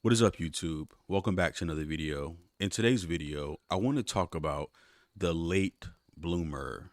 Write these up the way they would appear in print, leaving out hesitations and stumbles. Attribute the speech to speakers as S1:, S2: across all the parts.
S1: What is up, YouTube? Welcome back to another video. In today's video, I want to talk about the late bloomer.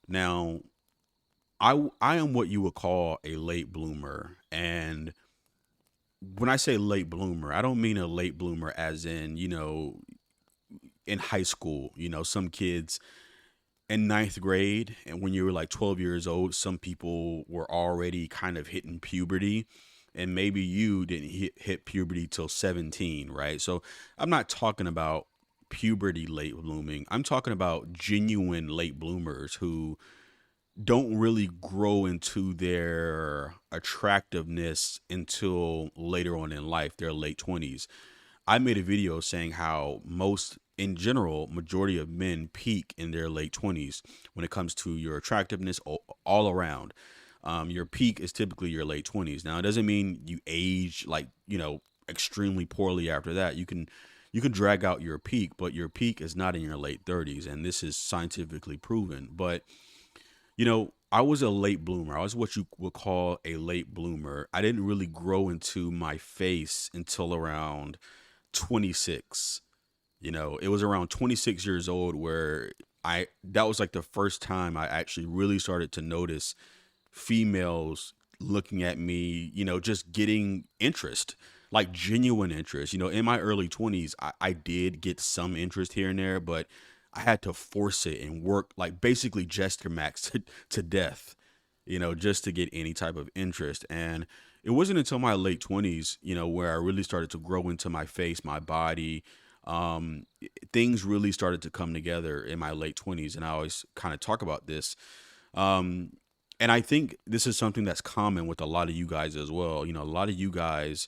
S1: Now, I am what you would call a late bloomer. And when I say late bloomer, I don't mean a late bloomer as in, in high school. Some kids in ninth grade, and when you were like 12 years old, some people were already kind of hitting puberty, and maybe you didn't hit puberty till 17, right? So I'm not talking about puberty late blooming. I'm talking about genuine late bloomers who don't really grow into their attractiveness until later on in life, their late 20s. I made a video saying how in general, majority of men peak in their late 20s when it comes to your attractiveness all around. Your peak is typically your late 20s. Now, it doesn't mean you age like, extremely poorly after that. You can drag out your peak, but your peak is not in your late 30s, and this is scientifically proven. But I was a late bloomer. I was what you would call a late bloomer. I didn't really grow into my face until around 26. It was around 26 years old where that was like the first time I actually really started to notice females looking at me, just getting interest, like genuine interest. In my early 20s, I did get some interest here and there, but I had to force it and work like basically gesture max to death, just to get any type of interest. And it wasn't until my late 20s, where I really started to grow into my face, my body. Things really started to come together in my late 20s. And I always kind of talk about this. And I think this is something that's common with a lot of you guys as well. A lot of you guys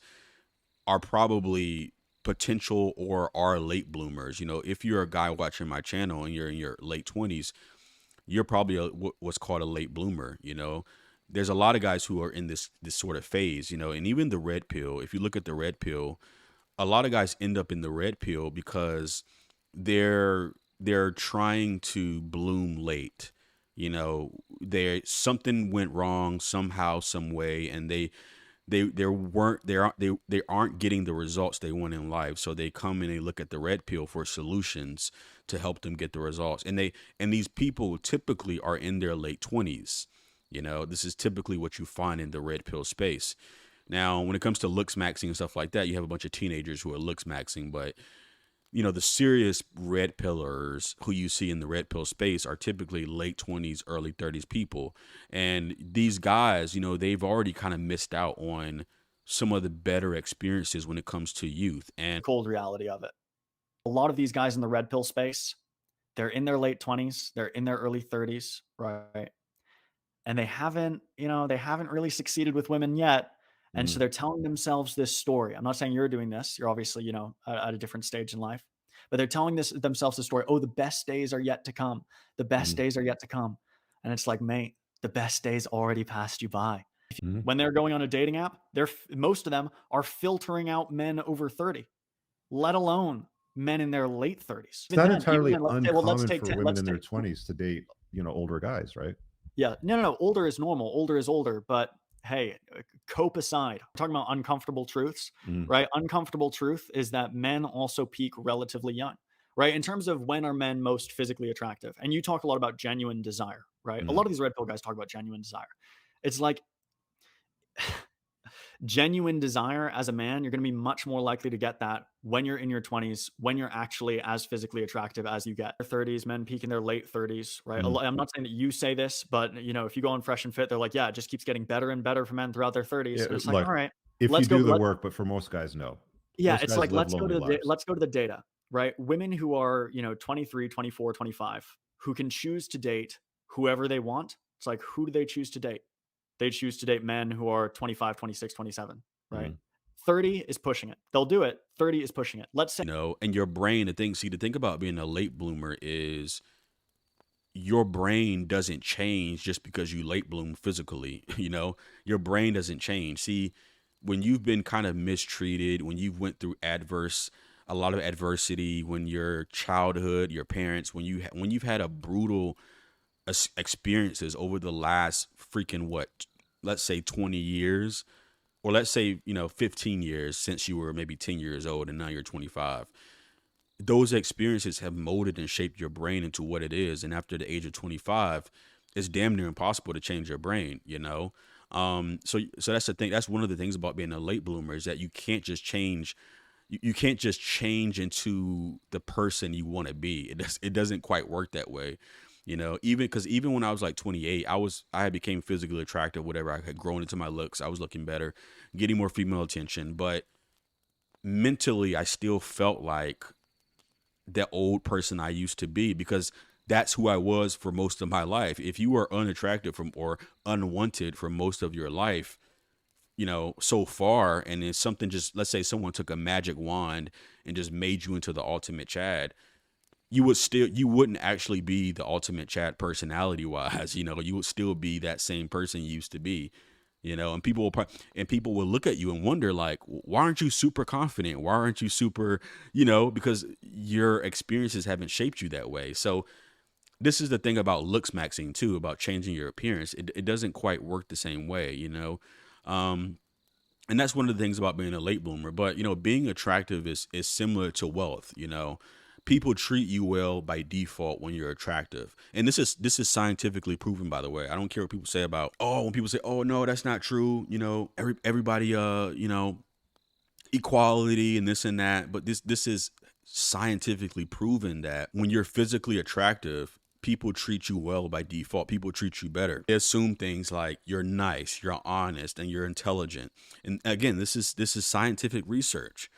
S1: are probably potential or are late bloomers. If you're a guy watching my channel and you're in your late 20s, you're probably what's called a late bloomer. There's a lot of guys who are in this sort of phase, and even the red pill. If you look at the red pill, a lot of guys end up in the red pill because they're trying to bloom late. Something went wrong somehow, some way, and they aren't getting the results they want in life. So they come and they look at the red pill for solutions to help them get the results. And these people typically are in their late 20s. This is typically what you find in the red pill space. Now, when it comes to looks maxing and stuff like that, you have a bunch of teenagers who are looks maxing, but the serious red pillars who you see in the red pill space are typically late 20s, early 30s people. And these guys, they've already kind of missed out on some of the better experiences when it comes to youth. And
S2: Cold reality of it. A lot of these guys in the red pill space, they're in their late 20s, they're in their early 30s, right? And they haven't really succeeded with women yet. And so
S1: mm,
S2: they're telling themselves this story. I'm not saying you're doing this. You're obviously, at a different stage in life. But they're telling themselves the story. Oh, the best days are yet to come. The best
S1: mm,
S2: days are yet to come. And it's like, mate, the best days already passed you by.
S1: mm.
S2: When they're going on a dating app, most of them are filtering out men over 30, let alone men in their late 30s.
S3: It's
S2: Even
S3: not
S2: then, even
S3: entirely
S2: then, let's say, well,
S3: uncommon for women
S2: let's
S3: in their
S2: take
S3: 20s to date, older guys, right?
S2: yeah, no, no, no. Older is normal. Older is older. But hey, cope aside, we're talking about uncomfortable truths,
S3: Mm,
S2: right? Uncomfortable truth is that men also peak relatively young, right? In terms of when are men most physically attractive, and you talk a lot about genuine desire, right? A
S3: mm.
S2: lot of these red pill guys talk about genuine desire. It's like genuine desire as a man, you're going to be much more likely to get that when you're in your 20s, when you're actually as physically attractive as you get. 30s, men peak in their late 30s, right?
S3: Mm.
S2: I'm not saying that you say this, but if you go on Fresh and Fit, they're like, yeah, it just keeps getting better and better for men throughout their 30s.
S3: Yeah,
S2: And it's like,
S3: look,
S2: all right,
S3: if you
S2: let's go.
S3: do the work, but for most guys, no.
S2: Yeah,
S3: Most
S2: it's
S3: guys
S2: like
S3: live lonely lives.
S2: let's go to the data, right? Women who are, 23, 24, 25, who can choose to date whoever they want. It's like, who do they choose to date? They choose to date men who are 25, 26, 27, right?
S3: Mm.
S2: 30 is pushing it. They'll do it. 30 is pushing it. Let's say
S1: And your brain, the thing about being a late bloomer is your brain doesn't change just because you late bloom physically. Your brain doesn't change. See, when you've been kind of mistreated, when you've went through a lot of adversity, when your childhood, your parents, when you've had a brutal experiences over the last freaking let's say 20 years, or let's say, 15 years since you were maybe 10 years old and now you're 25. Those experiences have molded and shaped your brain into what it is. And after the age of 25, it's damn near impossible to change your brain. So that's the thing. That's one of the things about being a late bloomer is that you can't just change. You can't just change into the person you want to be. It doesn't quite work that way. Even when I was like 28, I had became physically attractive, whatever. I had grown into my looks. I was looking better, getting more female attention, but mentally I still felt like the old person I used to be because that's who I was for most of my life. If you were unattractive or unwanted for most of your life, so far, and then something just, let's say someone took a magic wand and just made you into the ultimate Chad, you wouldn't actually be the ultimate Chad personality wise. You would still be that same person you used to be. And people will look at you and wonder, like, why aren't you super confident? Why aren't you super, because your experiences haven't shaped you that way. So this is the thing about looks, Maxine, too, about changing your appearance. It doesn't quite work the same way. Um, and that's one of the things about being a late bloomer. But being attractive is similar to wealth. People treat you well by default when you're attractive, and this is scientifically proven, by the way. I don't care what people say about, when people say, oh no, that's not true. Everybody equality and this and that, but this is scientifically proven that when you're physically attractive, people treat you well by default. People treat you better. They assume things like you're nice, you're honest, and you're intelligent. And again, this is scientific research.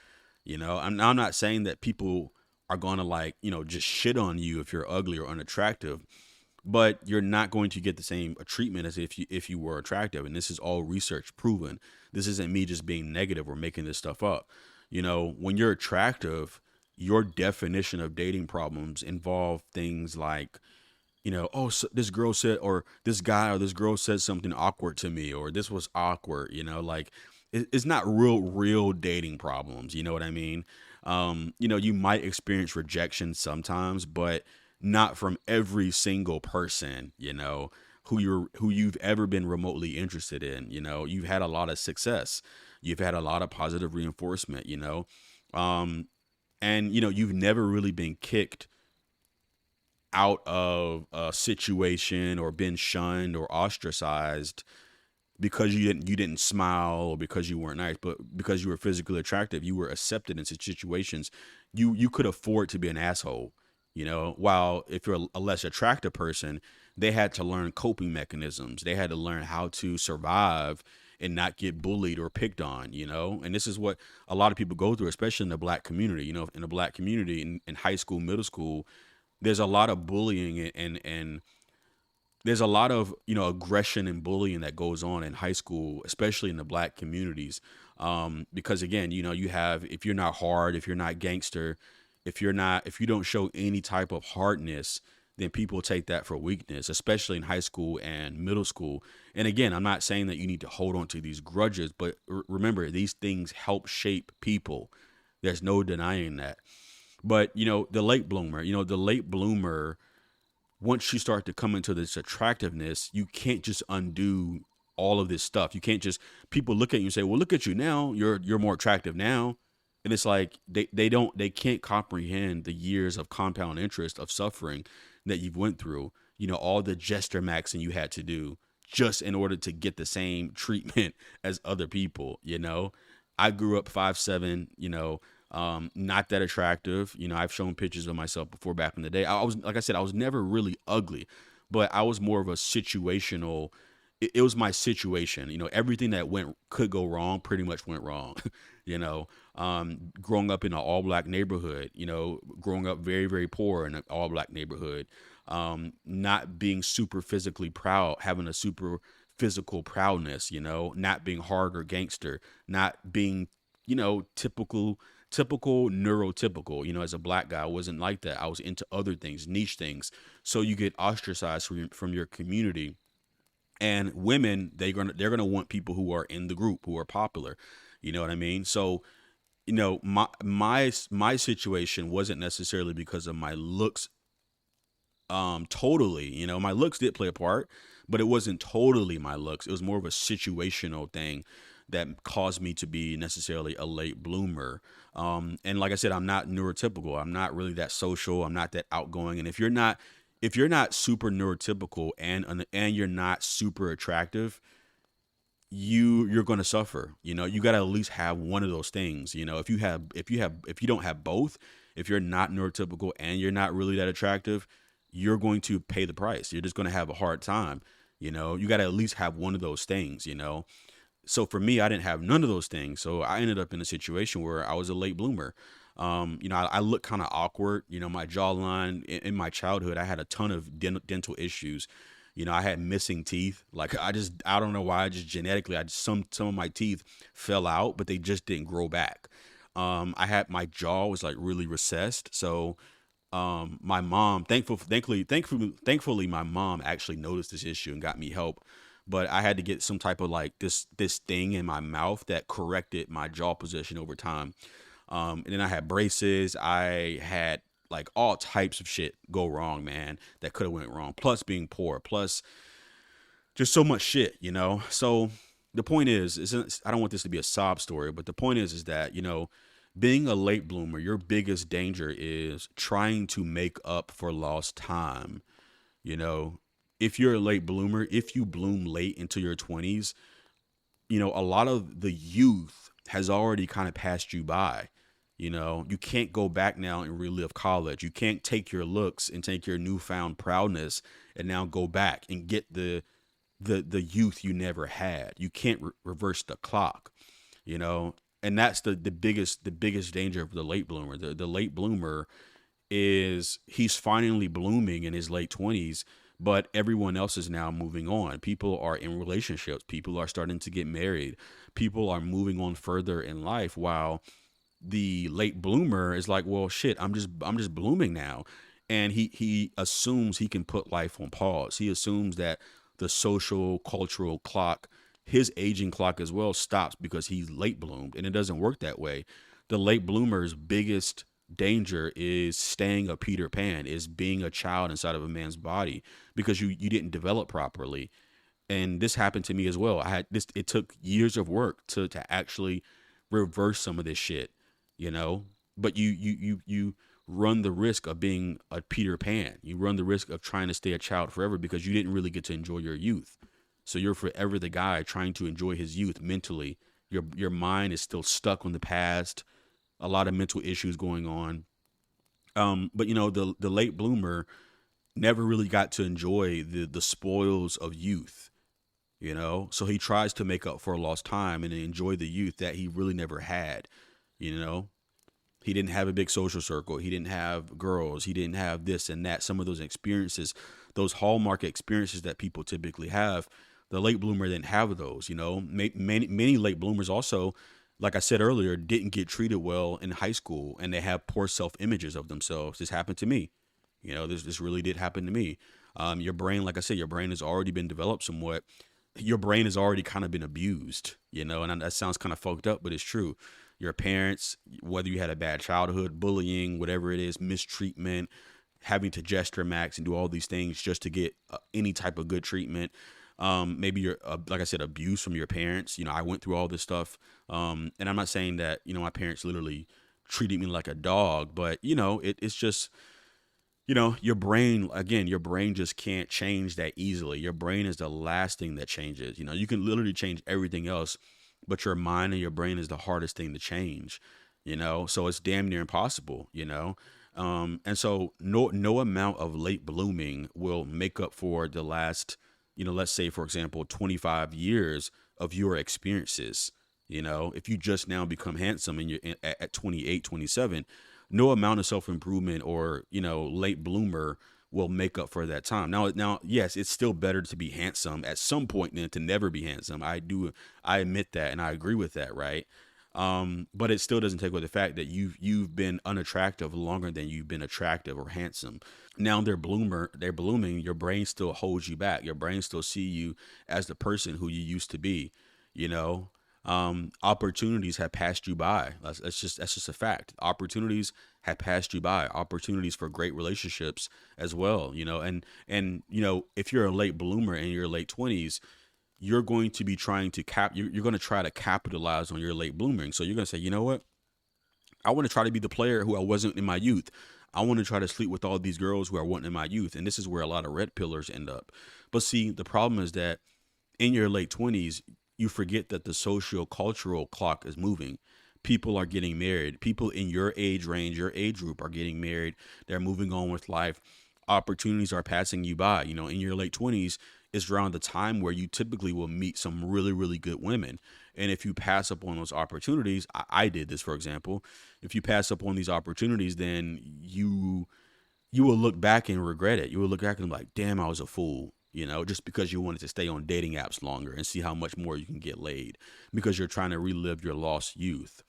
S1: I'm not saying that people are going to, like, just shit on you if you're ugly or unattractive, but you're not going to get the same treatment as if you were attractive. And this is all research proven. This isn't me just being negative or making this stuff up. When you're attractive, your definition of dating problems involve things like, oh, so this girl said, or this guy or this girl said something awkward to me, or this was awkward. Like, it's not real dating problems. You know what I mean? You might experience rejection sometimes, but not from every single person, who you've ever been remotely interested in. You've had a lot of success. You've had a lot of positive reinforcement, and you've never really been kicked out of a situation or been shunned or ostracized because you didn't smile or because you weren't nice, but because you were physically attractive. You were accepted in situations you could afford to be an asshole. While if you're a less attractive person, they had to learn coping mechanisms. They had to learn how to survive and not get bullied or picked on. And this is what a lot of people go through, especially in the black community. In the black community, in high school, middle school, there's a lot of bullying and there's a lot of aggression and bullying that goes on in high school, especially in the black communities. Because again, you have, if you're not hard, if you're not gangster, if you don't show any type of hardness, then people take that for weakness, especially in high school and middle school. And again, I'm not saying that you need to hold on to these grudges, but remember, these things help shape people. There's no denying that. But the late bloomer, once you start to come into this attractiveness, you can't just undo all of this stuff. You can't just, people look at you and say, well, look at you now. You're more attractive now. And it's like, they can't comprehend the years of compound interest of suffering that you've went through, all the gesture maxing you had to do just in order to get the same treatment as other people. I grew up 5'7", not that attractive. I've shown pictures of myself before back in the day. I was, like I said, I was never really ugly, but I was more of a situational. It was my situation. Everything that could go wrong pretty much went wrong. Growing up in an all black neighborhood, growing up very, very poor in an all black neighborhood, not being super physically proud, having a super physical proudness, not being hard or gangster, not being, typical neurotypical. As a black guy, I wasn't like that. I was into other things, niche things. So you get ostracized from your community. And women, they're gonna want people who are in the group, who are popular. You know what I mean? So, my situation wasn't necessarily because of my looks. Totally, my looks did play a part, but it wasn't totally my looks. It was more of a situational thing that caused me to be necessarily a late bloomer. And like I said, I'm not neurotypical. I'm not really that social. I'm not that outgoing. And if you're not super neurotypical and you're not super attractive, you're going to suffer. You got to at least have one of those things. If you don't have both, if you're not neurotypical and you're not really that attractive, you're going to pay the price. You're just going to have a hard time. You got to at least have one of those things. So for me, I didn't have none of those things. So I ended up in a situation where I was a late bloomer. I look kind of awkward. My jawline in my childhood, I had a ton of dental issues. I had missing teeth. Like I don't know why. Just genetically, some of my teeth fell out, but they just didn't grow back. I had my jaw was like really recessed. So my mom, thankfully, my mom actually noticed this issue and got me help. But I had to get some type of like this thing in my mouth that corrected my jaw position over time. And then I had braces. I had like all types of shit go wrong, man, that could have went wrong. Plus being poor, plus just so much shit. So the point is I don't want this to be a sob story, but the point is that, being a late bloomer, your biggest danger is trying to make up for lost time. You know, if you're a late bloomer, if you bloom late into your 20s, a lot of the youth has already kind of passed you by. You can't go back now and relive college. You can't take your looks and take your newfound proudness and now go back and get the youth you never had. You can't reverse the clock, you know, and that's the biggest danger of the late bloomer. The late bloomer is he's finally blooming in his late 20s, but everyone else is now moving on. People are in relationships. People are starting to get married. People are moving on further in life, while the late bloomer is like, well, shit, I'm just blooming now. And he assumes he can put life on pause. He assumes that the social cultural clock, his aging clock as well, stops because he's late bloomed. And it doesn't work that way. The late bloomer's biggest danger is staying a Peter Pan, is being a child inside of a man's body, because you didn't develop properly. And this happened to me as well. It took years of work to actually reverse some of this shit, you know. But you run the risk of being a Peter Pan. You run the risk of trying to stay a child forever because you didn't really get to enjoy your youth. So you're forever the guy trying to enjoy his youth mentally. Your mind is still stuck on the past. A lot of mental issues going on. But the late bloomer never really got to enjoy the spoils of youth. So he tries to make up for lost time and enjoy the youth that he really never had. you know he didn't have a big social circle. He didn't have girls. He didn't have this and that. Some of those experiences, those hallmark experiences that people typically have, the late bloomer didn't have those. Many late bloomers also, like I said earlier, didn't get treated well in high school, and they have poor self images of themselves. This happened to me. This really did happen to me. Your brain, like I said, your brain has already been developed somewhat. Your brain has already kind of been abused, and that sounds kind of fucked up, but it's true. Your parents, whether you had a bad childhood, bullying, whatever it is, mistreatment, having to gesture max and do all these things just to get any type of good treatment. Maybe you're, like I said, abuse from your parents. I went through all this stuff. And I'm not saying that, my parents literally treated me like a dog, but it's just, your brain just can't change that easily. Your brain is the last thing that changes. You can literally change everything else, but your mind and your brain is the hardest thing to change, so it's damn near impossible. And so no amount of late blooming will make up for the last, let's say, for example, 25 years of your experiences. If you just now become handsome and you're at 28, 27, no amount of self-improvement or, late bloomer will make up for that time. Now, yes, it's still better to be handsome at some point than to never be handsome. I admit that, and I agree with that, right? But it still doesn't take away the fact that you've been unattractive longer than you've been attractive or handsome. Now they're blooming. Your brain still holds you back. Your brain still see you as the person who you used to be. Opportunities have passed you by. That's just a fact. Opportunities have passed you by. Opportunities for great relationships as well. And if you're a late bloomer in your late 20s, you're going to be trying to you're going to try to capitalize on your late blooming. So you're going to say, you know what? I want to try to be the player who I wasn't in my youth. I want to try to sleep with all these girls who I wasn't in my youth. And this is where a lot of red pillars end up. But see, the problem is that in your late 20s, you forget that the social cultural clock is moving. People are getting married. People in your age range, your age group are getting married. They're moving on with life. Opportunities are passing you by. You know, in your late 20s is around the time where you typically will meet some really, really good women. And if you pass up on those opportunities, I did this, for example. If you pass up on these opportunities, then you will look back and regret it. You will look back and be like, damn, I was a fool, you know, just because you wanted to stay on dating apps longer and see how much more you can get laid because you're trying to relive your lost youth.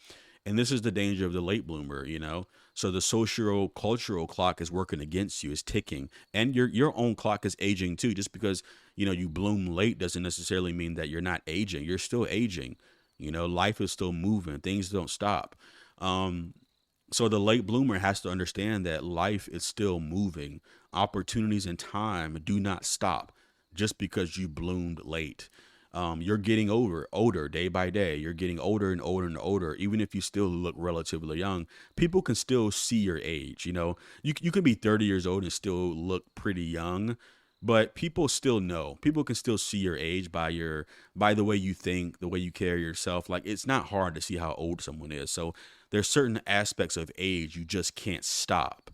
S1: And this is the danger of the late bloomer, you know. So the social cultural clock is working against you, is ticking, and your own clock is aging too. Just because you bloom late doesn't necessarily mean that you're not aging. You're still aging. You know, life is still moving. Things don't stop. Um, so the late bloomer has to understand that life is still moving. Opportunities and time do not stop just because you bloomed late. You're getting older day by day. You're getting older and older and older. Even if you still look relatively young, people can still see your age. You know, you can be 30 years old and still look pretty young, but people still know. People can still see your age by the way you think, the way you carry yourself. Like, it's not hard to see how old someone is. So there's certain aspects of age you just can't stop.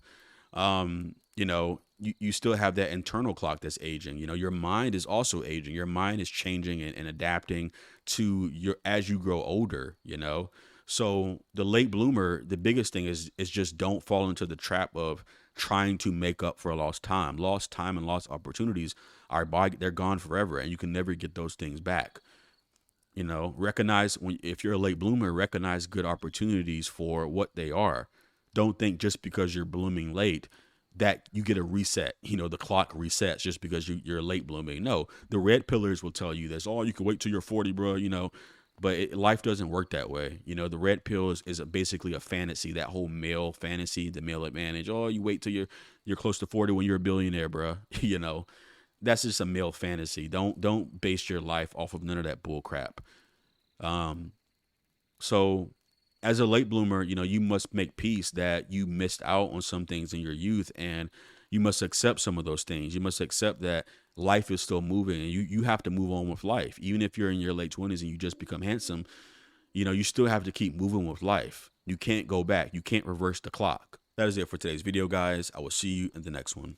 S1: You still have that internal clock that's aging. You know, your mind is also aging. Your mind is changing and adapting to your as you grow older, you know. So the late bloomer, the biggest thing is just don't fall into the trap of trying to make up for lost time. Lost time and lost opportunities they're gone forever, and you can never get those things back. You know, recognize if you're a late bloomer, recognize good opportunities for what they are. Don't think just because you're blooming late that you get a reset. You know, the clock resets just because you're late blooming. No, the red pillars will tell you this. Oh, you can wait till you're 40, bro. You know, but life doesn't work that way. You know, the red pill is basically a fantasy. That whole male fantasy, the male advantage. Oh, you wait till you're close to 40 when you're a billionaire, bro. You know, that's just a male fantasy. Don't base your life off of none of that bull crap. Um, so as a late bloomer, you know, you must make peace that you missed out on some things in your youth, and you must accept some of those things. You must accept that life is still moving, and you have to move on with life. Even if you're in your late 20s and you just become handsome, you know, you still have to keep moving with life. You can't go back. You can't reverse the clock. That is it for today's video, guys. I will see you in the next one.